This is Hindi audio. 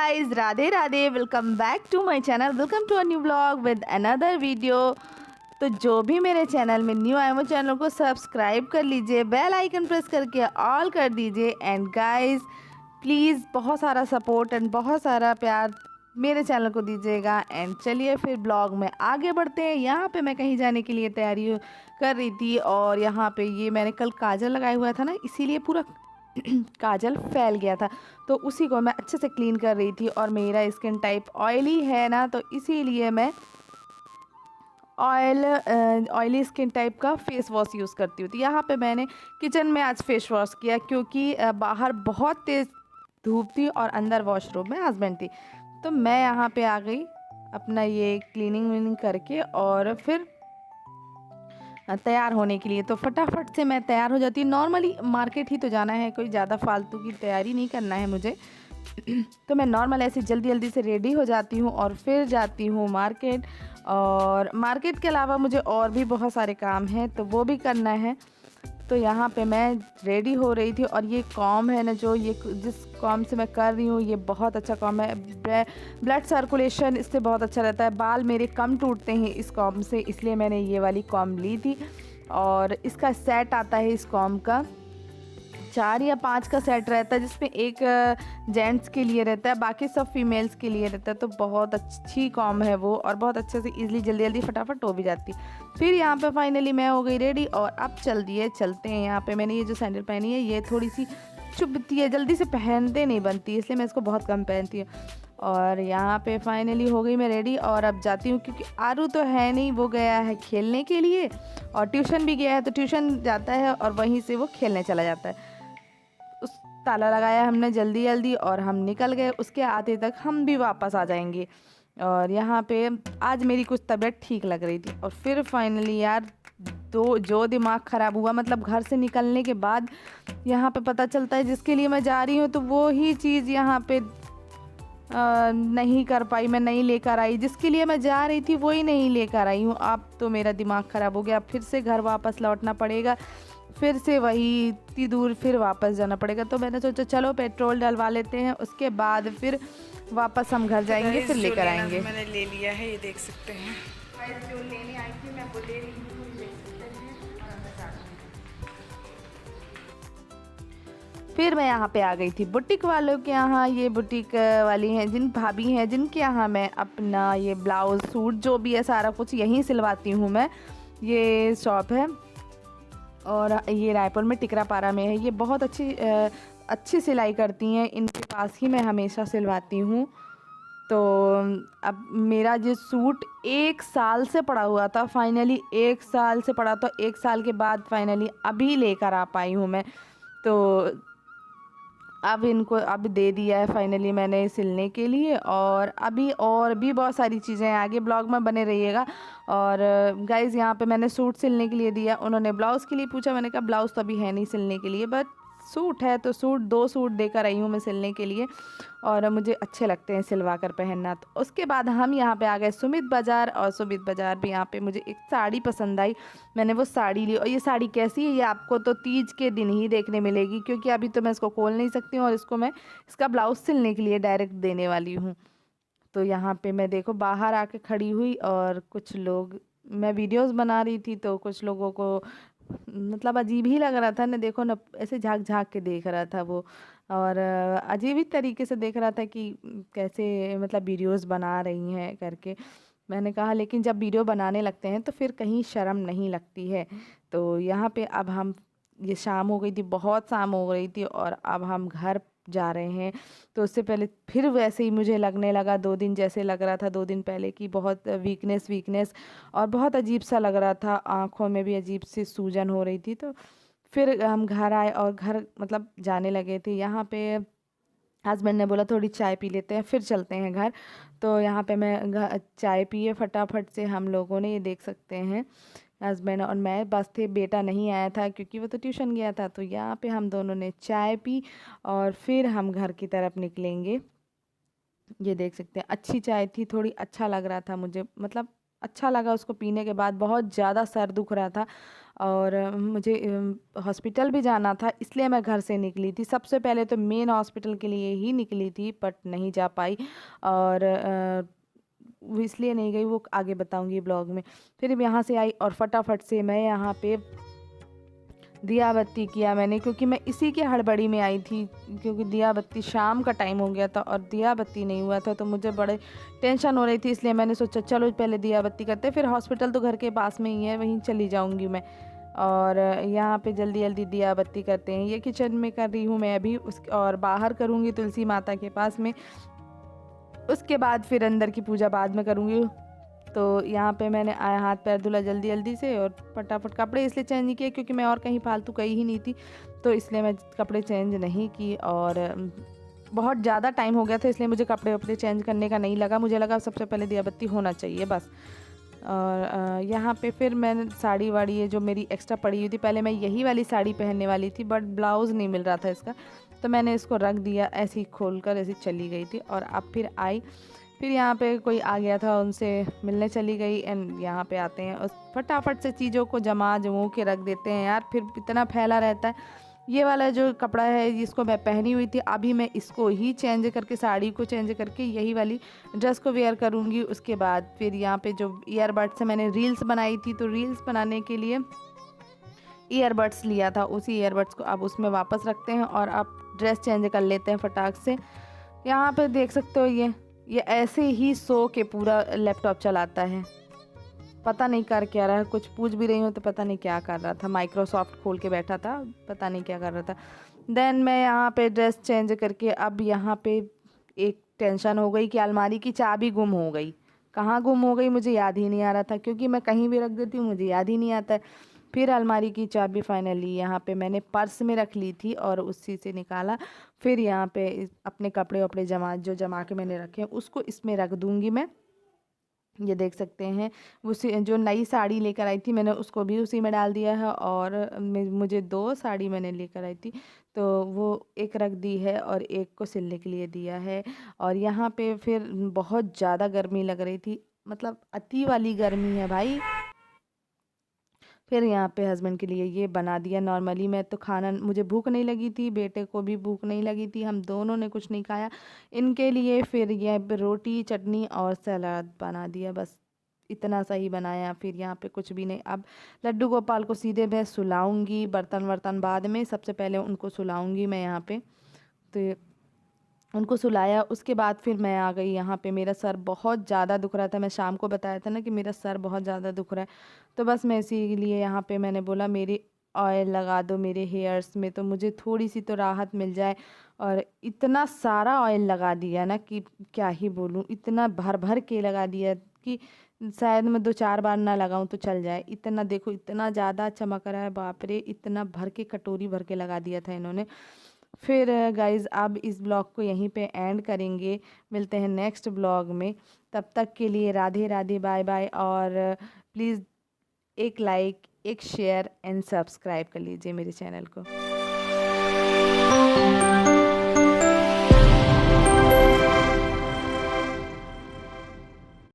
Guys, Radhe Radhe. Welcome back to my channel. Welcome to a new vlog with another video. तो जो भी मेरे चैनल में न्यू आए वो चैनल को सब्सक्राइब कर लीजिए, बेल आइकन प्रेस करके ऑल कर दीजिए। एंड गाइस प्लीज़ बहुत सारा सपोर्ट एंड बहुत सारा प्यार मेरे चैनल को दीजिएगा। एंड चलिए फिर ब्लॉग में आगे बढ़ते हैं। यहाँ पे मैं कहीं जाने के लिए तैयारी कर रही थी और यहाँ पे ये मैंने कल काजल लगाया हुआ था ना, इसीलिए पूरा काजल फैल गया था, तो उसी को मैं अच्छे से क्लीन कर रही थी। और मेरा स्किन टाइप ऑयली है ना, तो इसीलिए मैं ऑयली स्किन टाइप का फेस वॉश यूज़ करती हूँ। तो यहाँ पे मैंने किचन में आज फेस वॉश किया, क्योंकि बाहर बहुत तेज़ धूप थी और अंदर वॉशरूम में हस्बैंड थी। तो मैं यहाँ पे आ गई अपना ये क्लीनिंग वीनिंग करके और फिर तैयार होने के लिए। तो फटाफट से मैं तैयार हो जाती हूँ। नॉर्मली मार्केट ही तो जाना है, कोई ज़्यादा फालतू की तैयारी नहीं करना है मुझे। तो मैं नॉर्मल ऐसे जल्दी जल्दी से रेडी हो जाती हूँ और फिर जाती हूँ मार्केट। और मार्केट के अलावा मुझे और भी बहुत सारे काम हैं, तो वो भी करना है। तो यहाँ पे मैं रेडी हो रही थी और ये कॉम है ना, जो ये जिस कॉम से मैं कर रही हूँ, ये बहुत अच्छा कॉम है। ब्लड सर्कुलेशन इससे बहुत अच्छा रहता है। बाल मेरे कम टूटते हैं इस कॉम से, इसलिए मैंने ये वाली कॉम ली थी। और इसका सेट आता है इस कॉम का 4 या 5 का सेट रहता है, जिसमें एक जेंट्स के लिए रहता है, बाकी सब फीमेल्स के लिए रहता है। तो बहुत अच्छी कॉम है वो, और बहुत अच्छे से इजीली जल्दी जल्दी फटाफट हो भी जाती है। फिर यहाँ पे फाइनली मैं हो गई रेडी और अब चलते हैं। यहाँ पे मैंने ये जो सैंडल पहनी है, ये थोड़ी सी चुभती है, जल्दी से पहनते नहीं बनती, इसलिए मैं इसको बहुत कम पहनती हूँ। और यहाँ पे फाइनली हो गई मैं रेडी और अब जाती हूँ, क्योंकि आरू तो है नहीं, वो गया है खेलने के लिए और ट्यूशन भी गया है। तो ट्यूशन जाता है और वहीं से वो खेलने चला जाता है। उस ताला लगाया हमने जल्दी जल्दी और हम निकल गए। उसके आते तक हम भी वापस आ जाएंगे। और यहाँ पे आज मेरी कुछ तबीयत ठीक लग रही थी और फिर फाइनली यार जो दिमाग ख़राब हुआ, मतलब घर से निकलने के बाद यहाँ पे पता चलता है जिसके लिए मैं जा रही हूँ, तो वो ही चीज़ यहाँ पे नहीं कर पाई, मैं नहीं लेकर आई। जिसके लिए मैं जा रही थी वही नहीं लेकर आई हूँ। अब तो मेरा दिमाग ख़राब हो गया, फिर से घर वापस लौटना पड़ेगा, फिर से वही इतनी दूर फिर वापस जाना पड़ेगा। तो मैंने सोचा चलो पेट्रोल डलवा लेते हैं, उसके बाद फिर वापस हम घर जाएंगे, फिर लेकर आएंगे। मैंने ले लिया है, ये देख सकते हैं। जो लेने आई थी मैं वो ले रही हूँ, देख सकते हैं। फिर मैं यहाँ पे आ गई थी बुटीक वालों के यहाँ। ये बुटीक वाली हैं, जिन भाभी हैं जिनके यहाँ मैं अपना ये ब्लाउज़ सूट जो भी है सारा कुछ यहीं सिलवाती हूँ मैं। ये शॉप है और ये रायपुर में टिकरापारा में है। ये बहुत अच्छी सिलाई करती हैं, इनके पास ही मैं हमेशा सिलवाती हूँ। तो अब मेरा जो सूट 1 साल से पड़ा हुआ था, फाइनली 1 साल से पड़ा, तो 1 साल के बाद फाइनली अभी लेकर आ पाई हूँ मैं। तो अब इनको अब दे दिया है फाइनली मैंने सिलने के लिए। और अभी और भी बहुत सारी चीज़ें हैं, आगे ब्लॉग में बने रहिएगा। और गाइज़ यहाँ पे मैंने सूट सिलने के लिए दिया, उन्होंने ब्लाउज़ के लिए पूछा, मैंने कहा ब्लाउज़ तो अभी है नहीं सिलने के लिए, बट सूट है तो सूट 2 सूट देकर आई हूँ मैं सिलने के लिए, और मुझे अच्छे लगते हैं सिलवा कर पहनना। तो उसके बाद हम यहाँ पे आ गए सुमित बाज़ार, और सुमित बाज़ार भी यहाँ पे मुझे एक साड़ी पसंद आई, मैंने वो साड़ी ली। और ये साड़ी कैसी है ये आपको तो तीज के दिन ही देखने मिलेगी, क्योंकि अभी तो मैं इसको खोल नहीं सकती हूँ और इसको मैं इसका ब्लाउज़ सिलने के लिए डायरेक्ट देने वाली हूँ। तो यहाँ पे मैं देखो बाहर आके खड़ी हुई और कुछ लोग, मैं वीडियोस बना रही थी तो कुछ लोगों को मतलब अजीब ही लग रहा था ना, देखो ना ऐसे झाँक झाँक के देख रहा था वो, और अजीब ही तरीके से देख रहा था कि कैसे मतलब वीडियोस बना रही हैं करके। मैंने कहा लेकिन जब वीडियो बनाने लगते हैं तो फिर कहीं शर्म नहीं लगती है। तो यहाँ पे अब हम, ये शाम हो गई थी, बहुत शाम हो गई थी, और अब हम घर जा रहे हैं। तो उससे पहले फिर वैसे ही मुझे लगने लगा, 2 दिन जैसे लग रहा था 2 दिन पहले की बहुत वीकनेस और बहुत अजीब सा लग रहा था, आँखों में भी अजीब सी सूजन हो रही थी। तो फिर हम घर आए और घर मतलब जाने लगे थे। यहाँ पे हस्बैंड ने बोला थोड़ी चाय पी लेते हैं फिर चलते हैं घर। तो यहाँ पे मैं चाय पिए फटाफट से हम लोगों ने, ये देख सकते हैं हस्बैंड और मैं बस थे, बेटा नहीं आया था क्योंकि वो तो ट्यूशन गया था। तो यहाँ पे हम दोनों ने चाय पी और फिर हम घर की तरफ निकलेंगे। ये देख सकते हैं अच्छी चाय थी, थोड़ी अच्छा लग रहा था मुझे, मतलब अच्छा लगा उसको पीने के बाद। बहुत ज़्यादा सर दुख रहा था और मुझे हॉस्पिटल भी जाना था, इसलिए मैं घर से निकली थी। सबसे पहले तो मेन हॉस्पिटल के लिए ही निकली थी, बट नहीं जा पाई, और वो इसलिए नहीं गई, वो आगे बताऊंगी ब्लॉग में। फिर यहाँ से आई और फटाफट से मैं यहाँ पे दिया बत्ती किया मैंने, क्योंकि मैं इसी की हड़बड़ी में आई थी, क्योंकि दिया बत्ती शाम का टाइम हो गया था और दिया बत्ती नहीं हुआ था, तो मुझे बड़े टेंशन हो रही थी। इसलिए मैंने सोचा चलो पहले दिया बत्ती करते, फिर हॉस्पिटल तो घर के पास में ही है, वहीं चली जाऊंगी मैं। और यहाँ पे जल्दी जल्दी दिया बत्ती करते हैं। ये किचन में कर रही हूँ मैं अभी, और बाहर करूँगी तुलसी माता के पास में। उसके बाद फिर अंदर की पूजा बाद में करूँगी। तो यहाँ पे मैंने आया हाथ पैर धुला जल्दी जल्दी से, और फटाफट कपड़े इसलिए चेंज नहीं किए क्योंकि मैं और कहीं फालतू गई ही नहीं थी, तो इसलिए मैं कपड़े चेंज नहीं की। और बहुत ज़्यादा टाइम हो गया था, इसलिए मुझे कपड़े वपड़े चेंज करने का नहीं लगा, मुझे लगा सबसे पहले दिया बत्ती होना चाहिए बस। और यहाँ पे फिर मैंने साड़ी वाड़ी ये जो मेरी एक्स्ट्रा पड़ी हुई थी, पहले मैं यही वाली साड़ी पहनने वाली थी, बट ब्लाउज़ नहीं मिल रहा था इसका, तो मैंने इसको रख दिया, ऐसे ही खोल कर ऐसे चली गई थी। और अब फिर आई, फिर यहाँ पे कोई आ गया था, उनसे मिलने चली गई। एंड यहाँ पे आते हैं और फटाफट से चीज़ों को जमा के रख देते हैं यार, फिर इतना फैला रहता है। ये वाला जो कपड़ा है जिसको मैं पहनी हुई थी, अभी मैं इसको ही चेंज करके, साड़ी को चेंज करके यही वाली ड्रेस को वेयर करूँगी। उसके बाद फिर यहाँ पे जो ईयरबड्स से मैंने रील्स बनाई थी, तो रील्स बनाने के लिए ईयरबड्स लिया था, उसी ईयरबड्स को अब उसमें वापस रखते हैं और अब ड्रेस चेंज कर लेते हैं फटाक से। यहाँ पे देख सकते हो ये ऐसे ही सो के पूरा लैपटॉप चलाता है, पता नहीं कर क्या रहा है, कुछ पूछ भी रही हूँ तो पता नहीं क्या कर रहा था, माइक्रोसॉफ्ट खोल के बैठा था, पता नहीं क्या कर रहा था। देन मैं यहाँ पे ड्रेस चेंज करके, अब यहाँ पे एक टेंशन हो गई कि अलमारी की चाबी गुम हो गई। कहाँ गुम हो गई मुझे याद ही नहीं आ रहा था, क्योंकि मैं कहीं भी रख देती हूँ, मुझे याद ही नहीं आता है। फिर अलमारी की चाबी फाइनली यहाँ पे मैंने पर्स में रख ली थी और उसी से निकाला। फिर यहाँ पे अपने कपड़े वपड़े जमा के मैंने रखे हैं, उसको इसमें रख दूँगी मैं। ये देख सकते हैं, उसी जो नई साड़ी लेकर आई थी मैंने, उसको भी उसी में डाल दिया है। और मुझे 2 साड़ी मैंने लेकर आई थी, तो वो एक रख दी है और एक को सिलने के लिए दिया है। और यहाँ पे फिर बहुत ज़्यादा गर्मी लग रही थी, मतलब अति वाली गर्मी है भाई। फिर यहाँ पे हस्बैंड के लिए ये बना दिया। नॉर्मली मैं तो खाना, मुझे भूख नहीं लगी थी, बेटे को भी भूख नहीं लगी थी, हम दोनों ने कुछ नहीं खाया। इनके लिए फिर ये रोटी चटनी और सलाद बना दिया, बस इतना सा ही बनाया। फिर यहाँ पे कुछ भी नहीं। अब लड्डू गोपाल को सीधे मैं सुलाऊंगी, बर्तन वर्तन बाद में, सबसे पहले उनको सुलाऊंगी मैं यहाँ पे। तो उनको सुलाया, उसके बाद फिर मैं आ गई यहाँ पे। मेरा सर बहुत ज़्यादा दुख रहा था, मैं शाम को बताया था ना कि मेरा सर बहुत ज़्यादा दुख रहा है, तो बस मैं इसीलिए यहाँ पे मैंने बोला मेरे ऑयल लगा दो मेरे हेयर्स में, तो मुझे थोड़ी सी तो राहत मिल जाए। और इतना सारा ऑयल लगा दिया ना कि क्या ही बोलूँ, इतना भर भर के लगा दिया कि शायद मैं 2-4 बार ना लगाऊं तो चल जाए। इतना देखो, इतना ज़्यादा चमक रहा है, बाप रे, इतना भर के, कटोरी भर के लगा दिया था इन्होंने। फिर गाइज़ अब इस ब्लॉग को यहीं पे एंड करेंगे, मिलते हैं नेक्स्ट ब्लॉग में। तब तक के लिए राधे राधे, बाय बाय। और प्लीज़ एक लाइक, एक शेयर एंड सब्सक्राइब कर लीजिए मेरे चैनल को।